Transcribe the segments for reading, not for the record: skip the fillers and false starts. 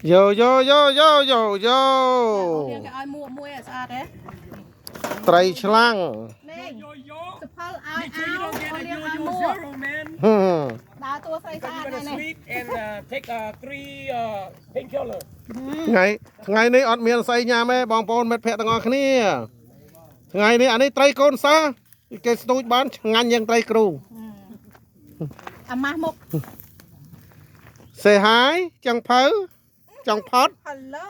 Yo yo yo yo yo yo. Ai mua sao thế? Trai chlang. Sập phal ai áo, liên ai mua. Đá tua say sao này này. And take 3 painkiller. ថ្ងៃនេះអត់មានស្អីញ៉ាំទេបងប្អូនមិត្តភក្តិទាំងអស់គ្នាថ្ងៃនេះអានេះត្រីកូនសាគេស្ទូចបានឆ្ងាញ់យ៉ាងត្រីគ្រូ អាម៉ាស់មុខ Say hi ចង់ភៅចង់ផត់ Hello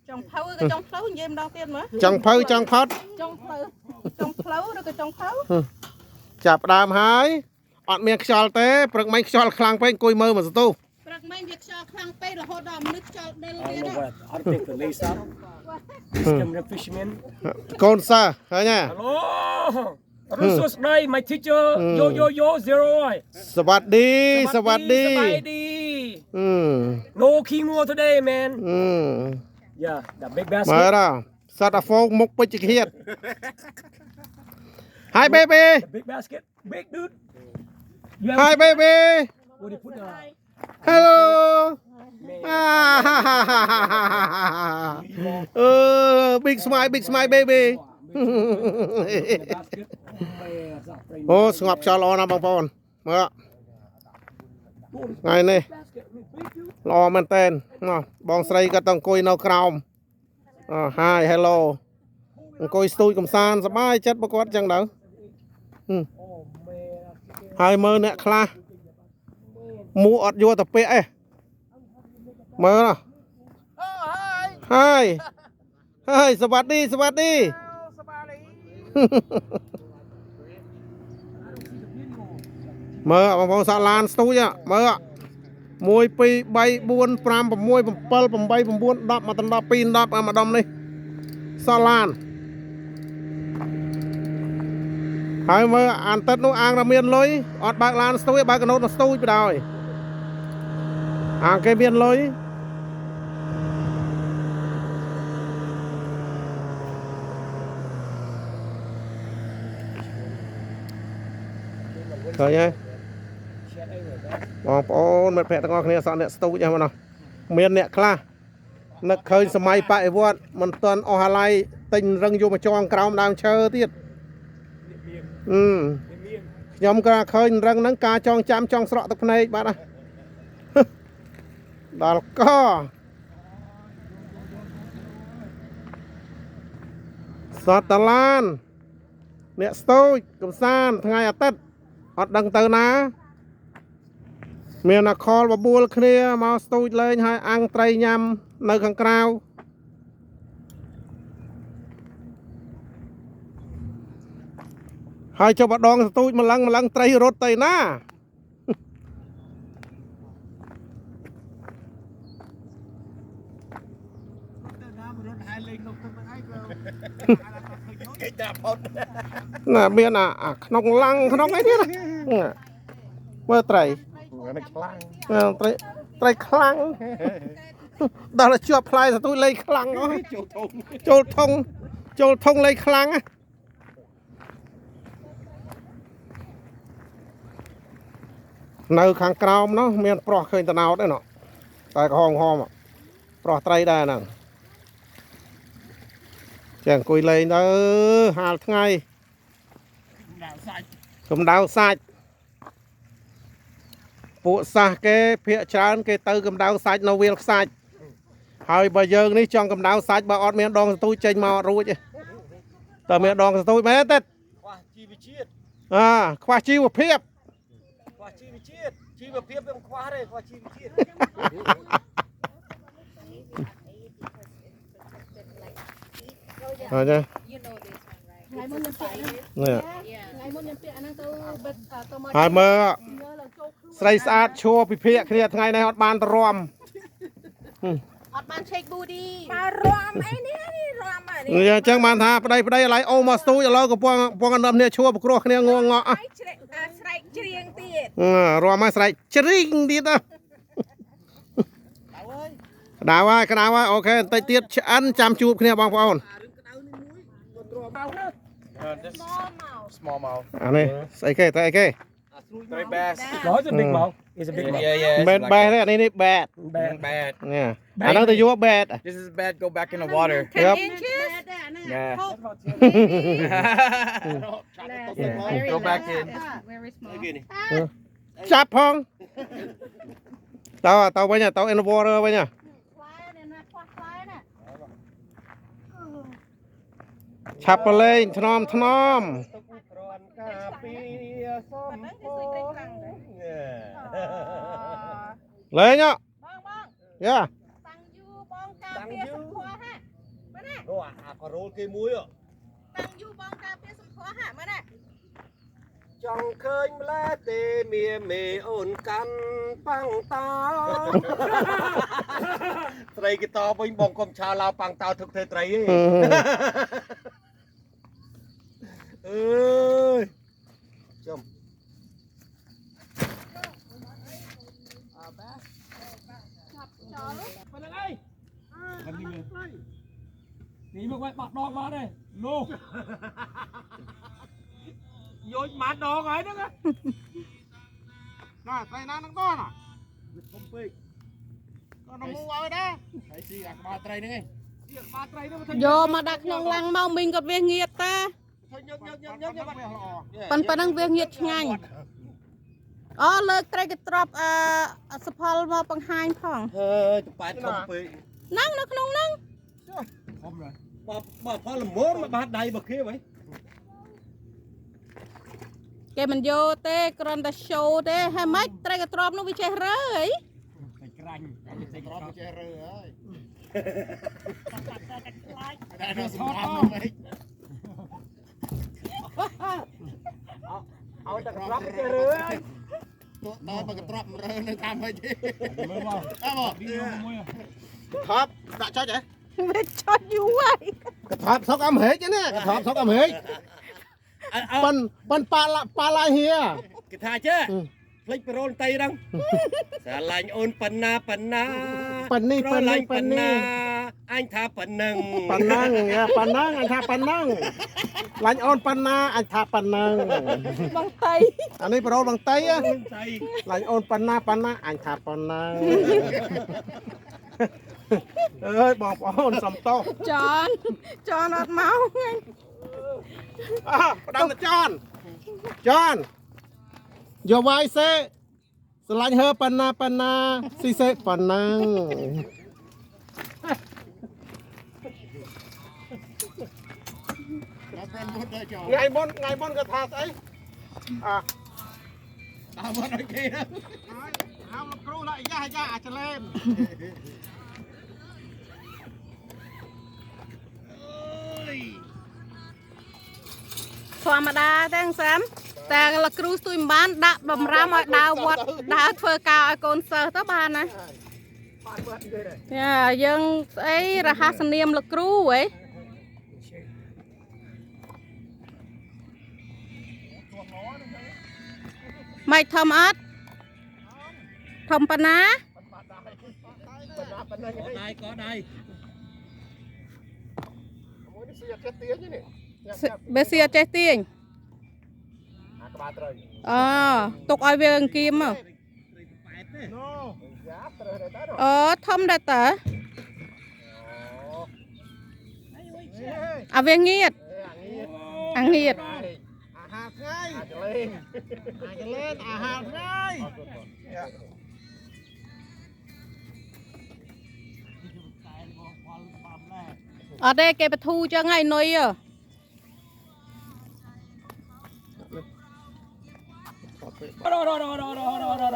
ចង់ភៅក៏ចង់ផ្លូវនិយាយម្ដងទៀតមើល ចង់ភៅចង់ផត់ ចង់ផ្លូវឬក៏ចង់ភៅ ចាប់ផ្ដើមហើយអត់មានខ្យល់ទេព្រឹកមិញខ្យល់ខ្លាំងពេកអង្គុយមើលមកសន្ទុះ ព្រឹកមិញវាខ្យល់ខ្លាំងពេករហូតដល់មនុស្សខ្យល់ដិលទៀត I'll take the lace up. System the fisherman. កូនសាឃើញទេ Hello. Rusus Dai, my teacher. Yo yo yo 0. សวัสดีសวัสดี No king today, man. Yeah, the big មើល basket. ដល់សត្វអាហ្វូងមុខពេជ្រឃាត Hi baby The big basket. Big dude. You Hi baby What do you put Hello big smile baby អូស្ងប់ខ្យល់ល្អណាស់បងប្អូនមើលថ្ងៃនេះល្អមែនតើបងស្រីក៏ต้องអង្គុយនៅក្រោម Hi hello អង្គុយស្ទូចកំសាន្តសប្បាយចិត្តបើគាត់ចឹងទៅហើយមើលអ្នកខ្លះមួអត់យកទៅពាក់ឯងមើលហើយសวัสดีមើលបងប្អូនសាឡានស្ទូចមើល 1 2 3 4 5 6 7 8 9 10 មកដល់12 10ម្ដុំនេះសាឡានហើយមើលអានទឹកនោះអាងតែមានលុយអត់បើកឡានស្ទូចបើកកណូតស្ទូចបណ្ដោយអាងគេមានលុយឃើញហើយបងប្អូនមិត្តភក្តិទាំងអស់គ្នាសក់អ្នកស្ទូចហ្នឹងមកណោះមានអ្នកខ្លះនឹកឃើញសម័យបដិវត្តមិនទាន់អស់អាឡ័យទិញរឹងយកមកចងក្រោមដើមឈើទៀតខ្ញុំក៏ឃើញរឹងហ្នឹងការចងចាំចង់ស្រក់ទឹកភ្នែកបាទដល់កសតតាឡានអ្នកស្ទូចកំសាន្តថ្ងៃអាទិត្យអត់ដឹងទៅណាមានអាខលបបួលគ្នាមកស្ទូចលេងហើយអាំងត្រីញ៉ាំនៅខាងក្រៅហើយចុះម្ដងស្ទូចម្លឹងត្រីរត់ទៅណាណាមានអាក្នុងឡាំងក្នុងអីទៀតមើលត្រីត្រីខ្លាំងដល់តែជាប់ផ្លែស្ទូចលេងខ្លាំងចូលធុងលេងខ្លាំងនៅខាងក្រោមនោះមានប្រុសឃើញតណោតឯណោះតែក្រហមប្រុសត្រីដែរហ្នឹងចេះអង្គុយលេងទៅហាលថ្ងៃកម្ដៅសាច់ពួកសាសគេភាកច្រើនគេទៅកម្ដៅសាច់នៅវាលខ្សាច់ហើយបើយើងនេះចង់កម្ដៅសាច់បើអត់មានដងស្ទូចចេញមកអត់រួចទេតើមានដងស្ទូចមែនទេខ្វះជីវជាតិខ្វះជីវភាពវាមិនខ្វះទេខ្វះជីវជាតិហើយទេថ្ងៃមុនខ្ញុំពាក់ហ្នឹងទៅហើយមើលស្រីស្អាតឈួរពិភាកគ្នាថ្ងៃនេះអត់បានទៅរំអត់បាន shake booty មករំអីនេះរំអីនេះ អញ្ចឹងបានថាប្តីឥឡូវអូមកស្ទូចឥឡូវកំពុងអត់គ្នាឈួរប្រគ្រោះគ្នាងងក់ស្រែកច្រៀងទៀត រំមកស្រែកច្រៀងទៀតក្តៅហើយអូខេបន្តិចទៀតឆ្អិនចាំជួបគ្នាបងប្អូន Small mouth. អានេះស្អីគេតែអីគេ Three bass. No, it's a big mouth. It's a big mouth. Yeah. មិន It's បែរ like ទេអានេះនេះបែត Bad. bad. នេះអាហ្នឹងទៅយកបែត This is bad. Go back in the water. ครับ inches Yeah. ហូប Go back in. very small ចាប់ផងតើវិញតើ in the water វិញ ខ្លានេះណាខ្វះខ្លាណា ឆាប់ប្រឡែងថ្នមថ្នម ហ្នឹងគេសុយត្រីខ្លាំងដែរ លេងហ៎ បង យ៉ា តាំងយូបងការពារសម្ផស្សហាមើលណា Đồ à, có rô cây muối ạ. តាំងយូបងការពារសម្ផស្សហាមើលណា Trong khơi lá tê mìa mê ôn căn băng tao. Tây cái to bên bông com cha lao băng tao thực thế tây ấy. Ơi. Chồng. ไปเลยหนีមកไว้បាត់ដងមកទេលោកយកមកដងហើយហ្នឹង ណាស្អីណានឹងតណា Không phê. ក៏នំមូឲ្យដែរ Hãy xì gạc ba tây nữa ngay. ទៀតបាត់ត្រីហ្នឹង យកមកដាក់ក្នុងឡាំងមកមីងគាត់វាងៀតតា Thôi nhấc bắt. ប៉ុន្តែហ្នឹងវាងៀតឆ្ងាញ់អូលើកត្រីកត្រប់សផលមកបង្ហាញផង Thôi, tụi bạn không phê. ហ្នឹងនៅក្នុងហ្នឹង ធំហើយ Bà phá là mốt mà bà đầy bà kia vậy. គេមិនយកទេគ្រាន់តែ show ទេហើយម៉េចត្រីកត្រប់នោះវាចេះរើអី តែក្រាញ់តែក្រាញ់ Nó che rơ ơi. Đây nó sụp đám vậy. Ôi ta gặp cái rứa ấy. Nó mà cái trọp rơ nó tham hay chứ. Mơ vào. Em ạ. Đi vô môi à. ថប់ដាក់ចុចហ៎ វាចុចយូរហើយក ថប់សុកអំហេចណាកថប់សុកអំហេចប៉ុនប៉ាឡាហៀ Cái thà chứ. Lấy pro tay đăng. Xả lạnh ôn phần na. ប៉ិននេះប៉ិននេះប៉ិននេះ Anh tha phần nâng. ប៉ណ្ណឹងប៉ណ្ណឹងអញថាប៉ណ្ណឹងឡាញ់អូនប៉ណ្ណាអញថាប៉ណ្ណឹង បងតៃ អានេះប្រូបងតៃ Tay. ឡាញ់អូនប៉ណ្ណាអញថាប៉ណ្ណឹងអើយបងប្អូនសំតោ ចនអត់មកហ្នឹង ផ្ដាំទៅចនយកវាយសេស្រឡាញ់ហើប៉ណ្ណាស៊ីសេប៉ណ្ណឹង ថ្ងៃមុនក៏ថាស្អីតាមមកឲ្យគេណាហៅលោកគ្រូដាក់យ៉ាអាចលេម ធម្មតាទេសាមតែលោកគ្រូស្ទួយមិនបានដាក់បំរាមឲ្យដើរវត្តដើរធ្វើការឲ្យកូនសិស្សទៅបានណាយ៉ាយើងស្អីរហស្សនាមលោកគ្រូហ៎មិនធំអត់ធំប៉ុណ្ណា Có đây. បើសៀចេះទាញអូទុកឲ្យវាអង្គៀមមកអូធំដែរតើអាវាងៀតអាងៀត អាហារថ្ងៃអាចលេងអាហារថ្ងៃ អត់ទេគេបធូចឹងហើយនុយ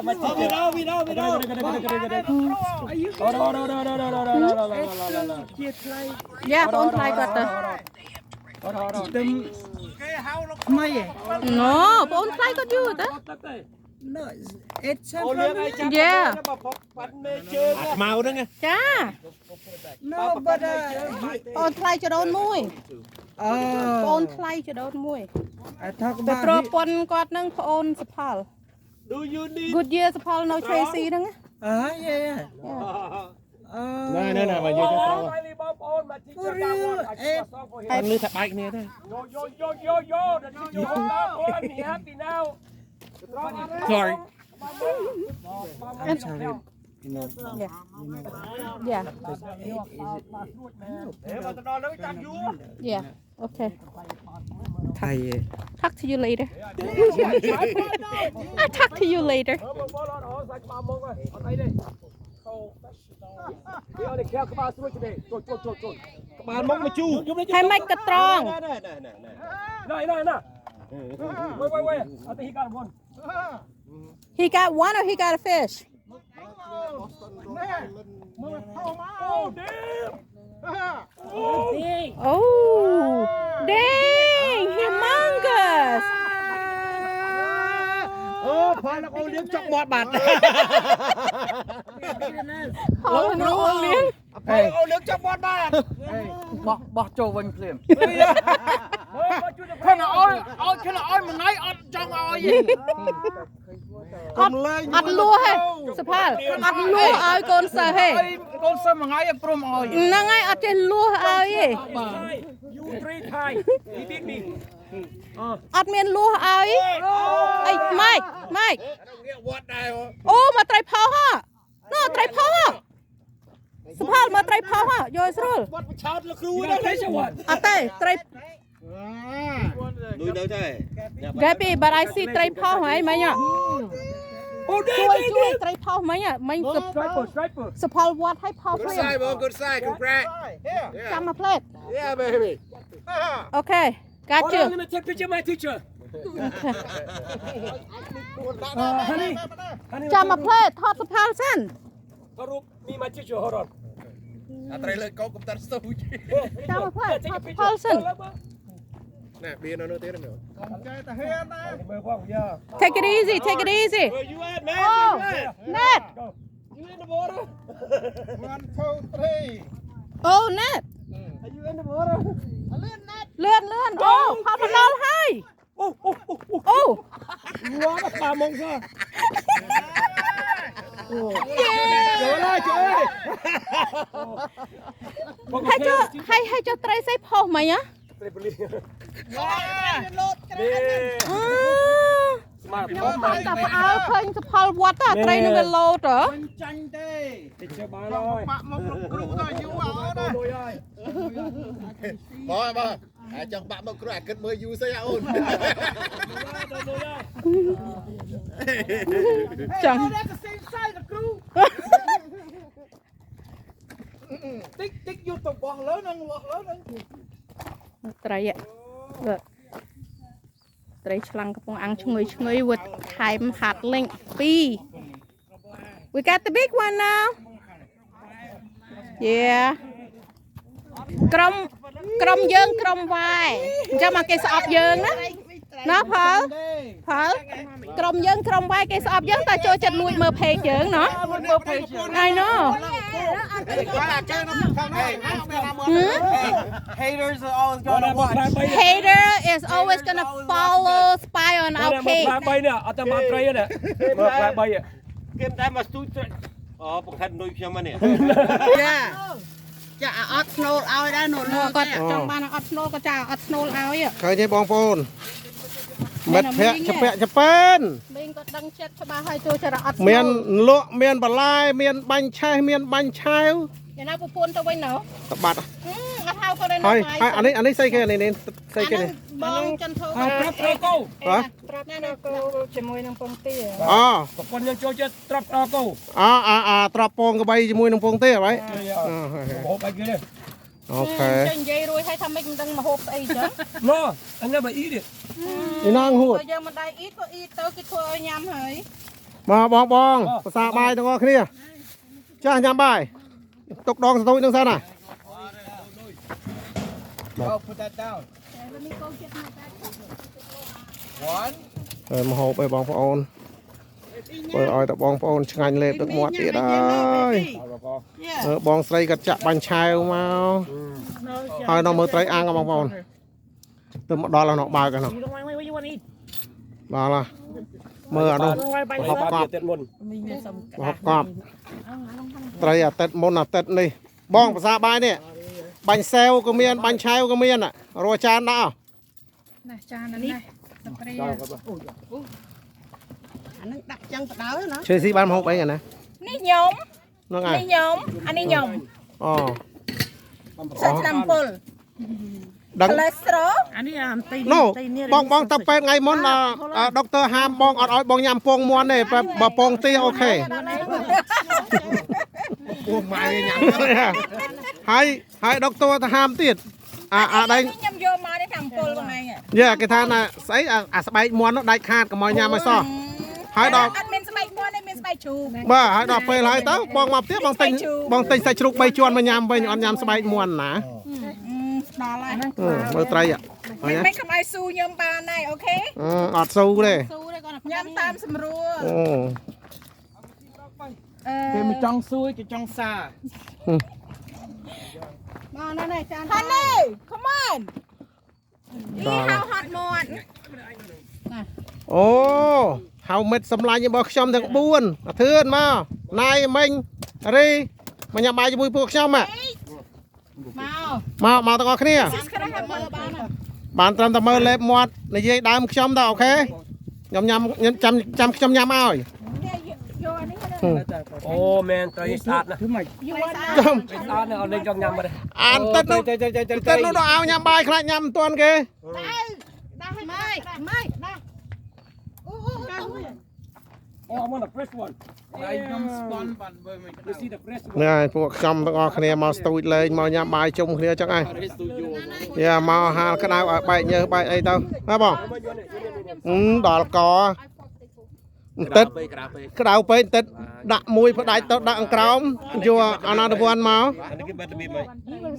Mày Vì đâu.យ៉ាបងថ្លៃគាត់ទៅ គេហៅលោក Mày à? ណូបងថ្លៃគាត់យូរទៅ No, it's Ô lương ai chắc Yeah. nó bà phọc bắn mê chơi nha. មកហ្នឹង ចា no, but បងថ្លៃចដូនមួយបងថ្លៃចដូនមួយ I talk តែ about ប្រពន្ធគាត់នឹងប្អូនសផល Do you need? Good year សផលនៅ Tracy ហ្នឹង yeah. ណែមកយកទៅត្រូវ For real, អត់លឺថាបែកគ្នាទេ Yo, the teacher hold up on, he happy now. Sorry. Yeah. Yeah. Okay. Thầy Talk to you later. I'll talk to you later. Bạn mong mà chu. Hai mạch cật tròn. Này. Wait. I think he got one. He got one or he got a fish? Oh, damn. Oh, dang, humongous. Phải là con liếm chọc mọt bạt. Oh, no, liếng. Phải là con liếm chọc mọt bạt. bỏ trâu vinh phim. Cái nào ôi mà nói ôi trong ôi gì. Ọtលួសហេសុផលអត់លួសឲ្យកូនសិស្សហេ Con sao mà ngay prom ôi. ហ្នឹងហើយអត់ចេះលួសឲ្យទេ You three Thai. He beat me. អត់មានលួសឲ្យអីម៉េចអូមកត្រីផុសហ៎នោះត្រីផុសហ៎សុផលមកត្រីផុសហ៎យកស្រួល What mà chào là crew You đó. got fish or what? អត់ទេត្រី Nuôi đâu thế? Gaby but I see ត្រីផុសហើយមិញ Oh, ជួយ damn. ត្រីផុសមិញមិញ Striper. សុផលវត្តឲ្យផុស Good វិញ side, bro. Good side. Congrats. ចាំមកផ្លេត Yeah, baby. អូខេកាត់ Hold ជឿ on, I'm gonna take picture of my teacher. Honey. ចាំមកផ្លេតថតសុផលសិន Harup, me my teacher. Hold on. À, đây là câu công tác sâu chứ. ចាំមកផ្លេត Take ថ a តសុ picture. ផលសិន Nè, bia nó tiếng nữa. Take it easy take it easy Where you at, man? Oh Where you at? net You in the water? 1, 2, 3. Oh net Are you in the water? เลื่อนអូផុសដល់ហើយ Oh. អូ Nó là bà mông sao? យេ Trời ơi, trời ơi. ហើយចុះត្រីស្អីផុសមិញហ៎ Mà ខ្ញុំបានតែផ្អើលឃើញសុផលវត្តតែត្រីនឹងវាលោតហ៎ teacher bà rồi. Bò. À, chẳng bạn một cái cất mới you say ôn. ចឹង Tích vô tục bò lớn hơn. ត្រីហ៎ត្រីឆ្លាំងកំពុងអាំងឈ្ងុយwith time hot link 2 We got the big one now Yeah ក្រុមយើងក្រុមវាយអញ្ចឹងមកគេស្អប់យើងណាផលក្រុមយើងក្រុមវាយគេស្អប់យើងតែចូលចិត្តលួចមើល page យើងណា I know Haters are always gonna watch. Hater is always gonna follow spy on our page Bà bay nè, ở tầm bà bay nè. Bà bay nè. Game time mà tôi một hình nuôi cho mình nè. ចាអត់ស្នូលឲ្យដែរនោះ គាត់ចង់បានអត់ស្នូលក៏ចាអត់ស្នូលឲ្យ ឃើញទេបងប្អូនមិត្តភ័ក្តិចប៉ែន មីងក៏ដឹងចិត្តច្បាស់ហើយចូលចិត្តអត់ស្នូល មានលក់មានបន្លែមានបាញ់ឆេះមានបាញ់ឆាវ យ៉ាងណាប្រពន្ធទៅវិញណោះ តបាត់ អត់ហៅគាត់ទៅ ហើយអានេះស្អីគេនេះស្អីគេនេះ បងចិនធូ Trap cô. ហ៎ ត្រាប់ណាគោជាមួយនឹងពងទា អូ Con nhân cho chết trap cô. ត្រប់ពងក្បីជាមួយនឹងពងទេអ្ហ៎ Hộp anh kia đây. អូខេ ចេញនិយាយរួចហើយថាមិនដឹងមកហូបស្អីចឹង No, I never eat it. នេះណាងហួត បើយើងមិនដែរអ៊ីតក៏អ៊ីតទៅគេធ្វើឲ្យញ៉ាំហើយ មកបងភាសាបាយទាំងអស់គ្នាចាស់ញ៉ាំបាយទុកដងសន្ទូចនឹងសិនណា Oh, put that down. ហើយមកហូបឲ្យបងប្អូនធ្វើឲ្យតែបងប្អូនឆ្ងាញ់លេបទឹកមាត់ទៀតហើយបងស្រីក៏ចាក់បាញ់ឆាវមកហើយនៅមើលត្រីអាំងបងប្អូនទៅមកដល់នោះបើកនោះ You don't want what you want to eat. បាទឡាមើលអានោះ Hộp cọp. Tiết môn. ហូបកប់ត្រីអាទិត្យមុនអាទិត្យនេះបងភាសាបាយនេះបាញ់សែវក៏មានបាញ់ឆាវក៏មានរកចានដាក់ ណាចាននេះស្ព្រី នឹងដាក់ចឹងបដៅណា ជួយស៊ីបានមកហូបអីណា នេះខ្ញុំ ហ្នឹងហើយ នេះខ្ញុំអានេះខ្ញុំ អូ សិនឆ្នាំពុល ដឹង ខូឡេស្ត្រ៉ុល អានេះអាទី នោះបងទៅពេទ្យថ្ងៃមុនដុកទ័រហាមបងអត់ឲ្យបងញ៉ាំពងមាន់ទេបើពងទាអូខេ ពងម៉ែញ៉ាំ ហើយដុកទ័រទៅហាមទៀតអាដៃ ខ្ញុំយកមកនេះឆ្នាំពុលបងឯង យ៉ាគេថាណាស្អីអាស្បែកមាន់នោះដាច់ខាតកុំឲ្យញ៉ាំឲ្យសោះហើយដល់ អត់មានស្បែកមាន់ទេមានស្បែកជ្រូក បាទហើយដល់ពេលហើយទៅបងមកផ្ទះបងទិញសាច់ជ្រូក3ជាន់មកញ៉ាំវិញអត់ញ៉ាំស្បែកមាន់ណា ដល់ហើយ មើលត្រីអ่ะ មិនមិនខ្មៅស៊ូខ្ញុំបានហើយអូខេ អត់ស៊ូទេ ញ៉ាំតាមស្រួល អូ គេមិនចង់សួយគេចង់សា មកនៅនេះចាន Honey come on នេះហៅហត់មាត់ អូហៅមិត្តសម្លាញ់របស់ខ្ញុំទាំង4អាធឿនមកណៃមិញរីមកញ៉ាំបាយជាមួយពួកខ្ញុំមកទាំងអស់គ្នា ស្ក្រែមើលបាន បានត្រឹមតែមើលលេបមាត់និយាយដើមខ្ញុំតើអូខេខ្ញុំញ៉ាំចាំខ្ញុំញ៉ាំឲ្យ យកអានេះទៅ អូមែនត្រីស្អាតណាស់ ធ្វើម៉េច យកអា ខ្ញុំ ស្អាតណាស់អត់លេងចង់ញ៉ាំមកទេ អានទឹកនោះទឹកនោះដល់ឲ្យញ៉ាំបាយខ្លាចញ៉ាំមិនទាន់គេ អូ I want a fresh one ដៃខ្ញុំស្ពន់បានបើមិន you see the fresh one នេះហើយពួកខ្ញុំទាំងអស់គ្នាមកស្ទូចលេងមកញ៉ាំបាយជុំគ្នាចឹងហើយយ៉ាមកហាលក្តៅឲ្យបែកញើសបែកអីទៅហ៎បងដល់កទឹកក្តៅពេកទឹកដាក់មួយផ្ដាច់ទៅដាក់អង្ក្រោមយកអាណាតវ័នមក អានេះគេបាត់របៀបមិន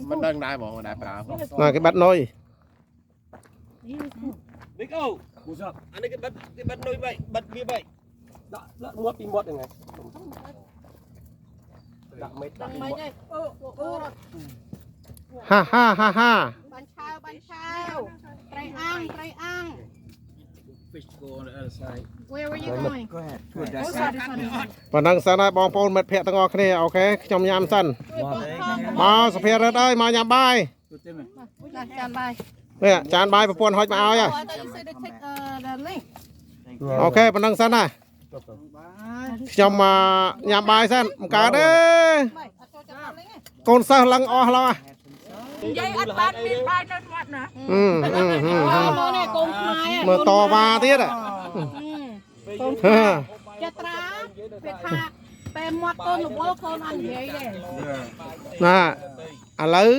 មិនដឹងដែរបងមិនដែរប្រើ ណាគេបាត់នុយ Big O អានេះគេបាត់នុយបែបបាត់វាបែប ដាក់មាត់ពីមាត់ហ្នឹងហើយដាក់មេដាក់ពីមាត់ ហាហាហាហា បានឆាវត្រីអាំង fish go on the other side Where were you going good that's it ប៉ុណ្ណឹងសិនហើយបងប្អូនមិត្តភក្តិទាំងអស់គ្នាអូខេខ្ញុំញ៉ាំសិនមកសុភារិតអើយមកញ៉ាំបាយ goodទេមែន ចានបាយ នេះចានបាយប្រពន្ធហុចមកឲ្យហើយ I thought you said to take the link អូខេប៉ុណ្ណឹងសិនណាខ្ញុំមកញ៉ាំបាយសិនមិនកើតទេ អត់ចូលចាំ link ទេ កូនសិស្សឡើងអស់ឡោះ និយាយអត់បានមានបាយនៅមាត់ណា មកនេះកូនខ្មែរ មើលតវ៉ាទៀត កូនខ្មែរចត្រាវាថាពេលមាត់កូនរវល់កូនអត់និយាយទេ ណាឥឡូវ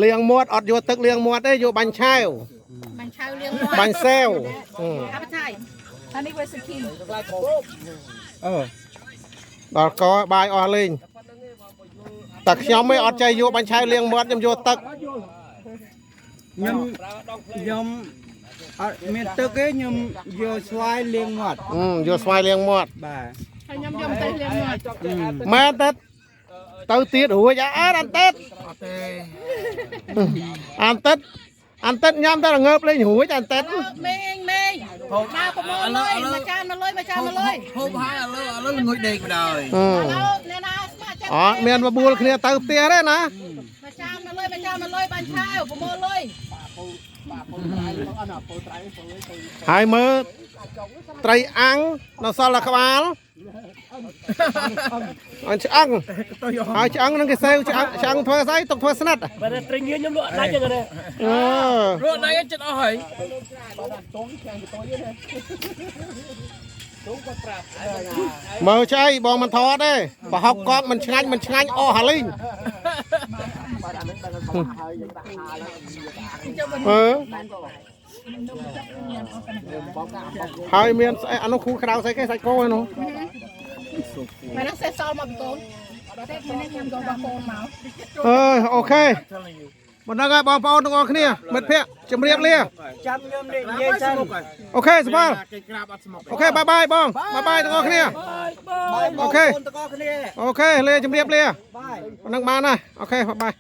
លាងមាត់អត់យកទឹកលាងមាត់ទេយកបាញ់ឆាវ បាញ់ឆៅលៀងមាត់ បាញ់សេវ អាប់ឆៃអានេះវាសគី ដល់កបាយអស់លេងតែខ្ញុំមិនអត់ចេះយកបាញ់ឆាវលាងមាត់ខ្ញុំយកទឹក ខ្ញុំអត់មានទឹកទេខ្ញុំយកស្វាយលាងមាត់ យកស្វាយលាងមាត់ បាទ ហើយខ្ញុំយកទៅលៀងមាត់ មែនទេទៅទៀតរួចអត់អន្តិត អត់ទេ អន្តិតញ៉ាំតែងើបលេងរួចអន្តិត មេងដើរប្រមូលលុយមកចានមកលុយ ហូបហើយឥឡូវងុយដេកបណ្ដោយ ឥឡូវអ្នកណាស្មាចា អត់មានបបួលគ្នាទៅផ្ទះទេណា មកចានមកលុយបាញ់ឆៅប្រមូលលុយ ហើយមើលត្រីអាំងនៅសល់តែក្បាលអញឆ្អឹងហើយឆ្អឹងនឹងគេសេវឆ្អឹងធ្វើស្អីទុកធ្វើស្និត បើត្រីងៀខ្ញុំលក់ដាច់ហ្នឹងណា រត់ដៃចិត្តអស់ហើយ មើលឆ្អីបងមិនថតទេប្រហុកកប់មិនឆ្ងាញ់អស់ហើយលេងហើយមានស្អីអានោះគូក្រៅស្អីគេសាច់គោឯនោះ មិនណាសេះសល់មកពីកូនទេមិនញ៉ាំកូនរបស់កូនមក អូខេមិនដឹងហើយបងប្អូនទាំងអស់គ្នាមិត្តភក្តិជម្រាបលា ចាំខ្ញុំនិយាយសិន អូខេសបាល់ គេក្រាបអត់ស្មុក អូខេបាយបាយបងបាយទាំងអស់គ្នា បាយបងប្អូនទាំងអស់គ្នា អូខេលាជម្រាបលា បាយ ប៉ុណ្ណឹងបានណាអូខេបាយ